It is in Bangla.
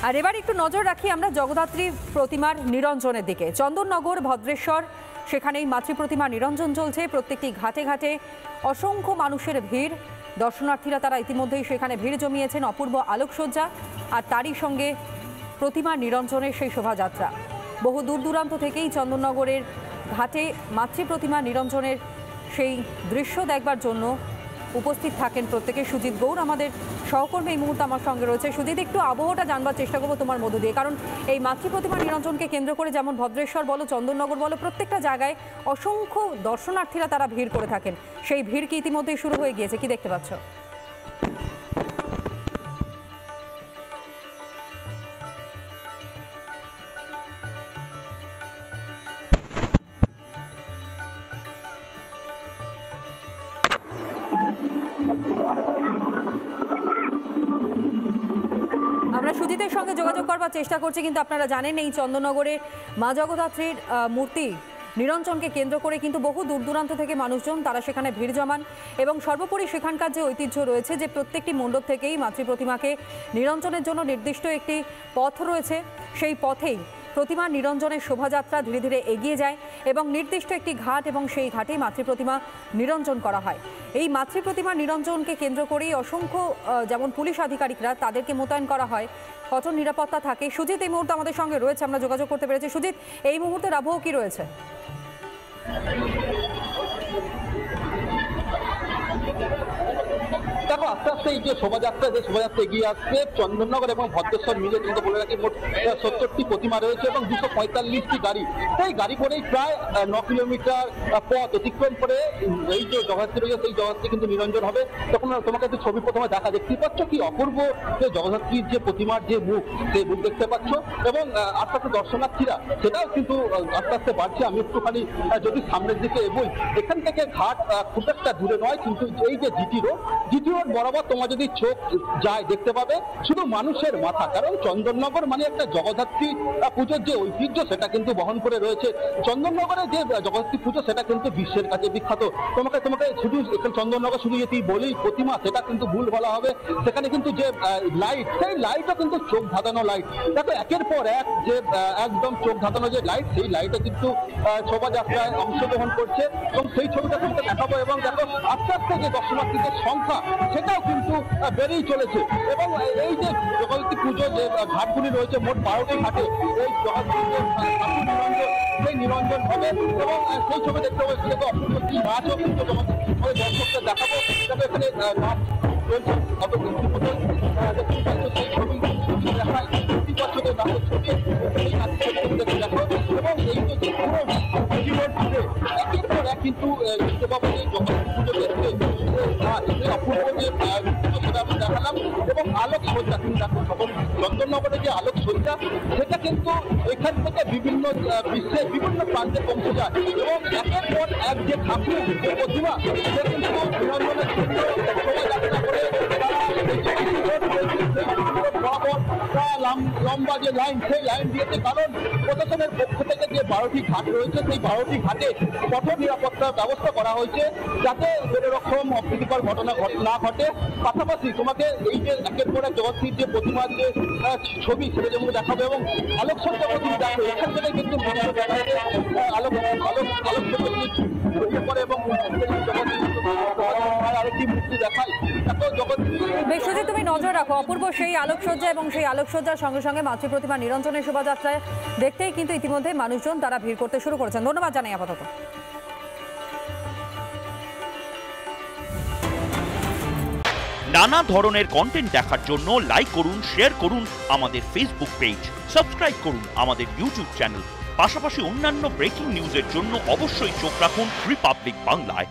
আর এবার একটু নজর রাখি আমরা জগদ্ধাত্রী প্রতিমার নিরঞ্জনের দিকে। চন্দননগর, ভদ্রেশ্বর, সেখানেই মাতৃ প্রতিমা নিরঞ্জন চলছে। প্রত্যেকটি ঘাটে ঘাটে অসংখ্য মানুষের ভিড়। দর্শনার্থীরা তারা ইতিমধ্যেই সেখানে ভিড় জমিয়েছেন। অপূর্ব আলোকসজ্জা আর তারই সঙ্গে প্রতিমা নিরঞ্জনের সেই শোভাযাত্রা। বহু দূর দূরান্ত থেকেই চন্দননগরের ঘাটে মাতৃ প্রতিমা নিরঞ্জনের সেই দৃশ্য দেখবার জন্য উপস্থিত থাকেন প্রত্যেকে। সুজিত গৌর আমাদের সহকর্মী এই মুহূর্তে আমার সঙ্গে রয়েছে। সুজিত, একটু আবহাওয়াটা জানবার চেষ্টা করবো তোমার মধ্য দিয়ে, কারণ এই মাতৃ প্রতিমা নিরঞ্জনকে কেন্দ্র করে যেমন ভদ্রেশ্বর বলো, চন্দননগর বলো, প্রত্যেকটা জায়গায় অসংখ্য দর্শনার্থীরা তারা ভিড় করে থাকেন। সেই ভিড় কি ইতিমধ্যেই শুরু হয়ে গিয়েছে? কি দেখতে পাচ্ছ? আমরা সুজিতের সঙ্গে যোগাযোগ করবার চেষ্টা করছি, কিন্তু আপনারা জানেন এই চন্দননগরে মা জগদ্ধাত্রীর মূর্তি নিরঞ্জনকে কেন্দ্র করে কিন্তু বহু দূর দূরান্ত থেকে মানুষজন তারা সেখানে ভিড় জমান। এবং সর্বোপরি সেখানকার যে ঐতিহ্য রয়েছে যে প্রত্যেকটি মণ্ডপ থেকেই মাতৃ প্রতিমাকে নিরঞ্জনের জন্য নির্দিষ্ট একটি পথ রয়েছে, সেই পথেই প্রতিমা নিরঞ্জনের শোভাযাত্রা ধীরে ধীরে এগিয়ে যায় এবং নির্দিষ্ট একটি ঘাট এবং সেই ঘাটেই মাতৃ প্রতিমা নিরঞ্জন করা হয়। এই মাতৃ প্রতিমা নিরঞ্জনকে কেন্দ্র করেই অসংখ্য যেমন পুলিশ আধিকারিকরা তাদেরকে মোতায়েন করা হয়, কঠোর নিরাপত্তা থাকে। সুজিত এই মুহূর্তে আমাদের সঙ্গে রয়েছে, আমরা যোগাযোগ করতে পেরেছি। সুজিত, এই মুহূর্তের আবহাওয়া কি রয়েছে? দেখো, আস্তে আস্তে এই যে শোভাযাত্রা এগিয়ে আসছে। চন্দননগর এবং ভদ্রেশ্বর মিলে কিন্তু বলে রাখি মোট 70টি প্রতিমা রয়েছে এবং 245টি গাড়ি। সেই গাড়ি করেই প্রায় 9 কিলোমিটার পথ অতিক্রম করে এই যে জগদ্ধাত্রী রয়েছে সেই জগদ্ধাত্রী কিন্তু নিরঞ্জন হবে। তখন তোমাকে একটু ছবি প্রথমে দেখতেই পাচ্ছ কি অপূর্ব যে জগদ্ধাত্রীর যে প্রতিমার যে মুখ, সেই মুখ দেখতে পাচ্ছ। এবং আস্তে আস্তে দর্শনার্থীরা সেটাও কিন্তু আস্তে আস্তে বাড়ছে। আমি একটুখানি যদি সামনের দিকে এগোই, এখান থেকে ঘাট খুব একটা দূরে নয়, কিন্তু এই যে জিটি রোড বরাবর তোমার যদি চোখ যায় দেখতে পাবে শুধু মানুষের মাথা। কারণ চন্দননগর মানে একটা জগদ্ধাত্রী পুজোর যে ঐতিহ্য সেটা কিন্তু বহন করে রয়েছে। চন্দননগরের যে জগদ্ধাত্রী পুজো সেটা কিন্তু বিশ্বের কাছে বিখ্যাত। তোমাকে শুধু এখানে চন্দননগর শুধু যদি বলি প্রতিমা, সেটা কিন্তু ভুল বলা হবে। সেখানে কিন্তু যে লাইট, সেই লাইটও কিন্তু চোখ ধাঁধানো লাইট। দেখো, একের পর এক যে একদম চোখ ধাঁধানো যে লাইট, সেই লাইটে কিন্তু শোভাযাত্রায় অংশগ্রহণ করছে এবং সেই ছবিটা কিন্তু দেখাবো। এবং দেখো, আস্তে আস্তে যে দর্শনার্থীদের সংখ্যা সেটাও কিন্তু বেড়েই চলেছে। এবং এই যে জগদ্ধাত্রী পুজো যে ঘাটগুলি রয়েছে, মোট 12টি ঘাটে এই সেই নিরঞ্জন হবে। এবং সেই ছবি দেখতে হবে, সেটাকে অপূর্ব নাচও কিন্তু দর্শকদের দেখাবো। তবে এখানে নাচ চলছে, সেই ছবি দেখায় প্রতি বছরের নাচের ছবি, সেই নাচের ছবি দেখো। এবং এই যে পুরো জীবন জুড়ে একের পর এক কিন্তু দেখতে পাবো যে জগদ্ধাত্রী পুজো দেখতে অপূর্ব যে সেটা আমি দেখালাম। এবং আলোক সজ্জা কিন্তু দেখো, তখন চন্দননগরের যে আলোক সজ্জা সেটা কিন্তু এখান থেকে বিভিন্ন বিশ্বের বিভিন্ন প্রান্তে পৌঁছে যায়। এবং একের পর এক যে ঠাকুর যে প্রতিমা, সে কিন্তু নিরঞ্জনের জন্য শোভাযাত্রা করে লম্বা যে লাইন, সেই লাইন দিয়েছে। কারণ প্রশাসনের পক্ষ থেকে যে 12টি ঘাট রয়েছে, সেই 12টি ঘাটে কঠোর নিরাপত্তার ব্যবস্থা করা হয়েছে যাতে কোনো রকম অপ্রীতিকর ঘটনা না ঘটে। পাশাপাশি তোমাকে এই যে একের পর এক জগদ্ধাত্রীর যে প্রতিমার যে ছবি সেটা যেমন দেখাবে এবং আলোকসজ্জা প্রতিমা দেখো, এখান থেকে কিন্তু আলোকসজ্জা করে এবং আরেকটি মূর্তি দেখায়। বেশ, তুমি নজর রাখো অপূর্ব সেই আলোকসজ্জা এবং সেই আলোকসজ্জার সঙ্গে সঙ্গে মাতৃ প্রতিমা নিরঞ্জনের শোভাযাত্রায় দেখতেই কিন্তু ইতিমধ্যে মানুষজন তারা ভিড় করতে শুরু করেছেন। ধন্যবাদ জানাই আপাতত। নানা ধরনের কন্টেন্ট দেখার জন্য লাইক করুন, শেয়ার করুন আমাদের ফেসবুক পেজ, সাবস্ক্রাইব করুন আমাদের ইউটিউব চ্যানেল। পাশাপাশি অন্যান্য ব্রেকিং নিউজের জন্য অবশ্যই চোখ রাখুন রিপাবলিক বাংলায়।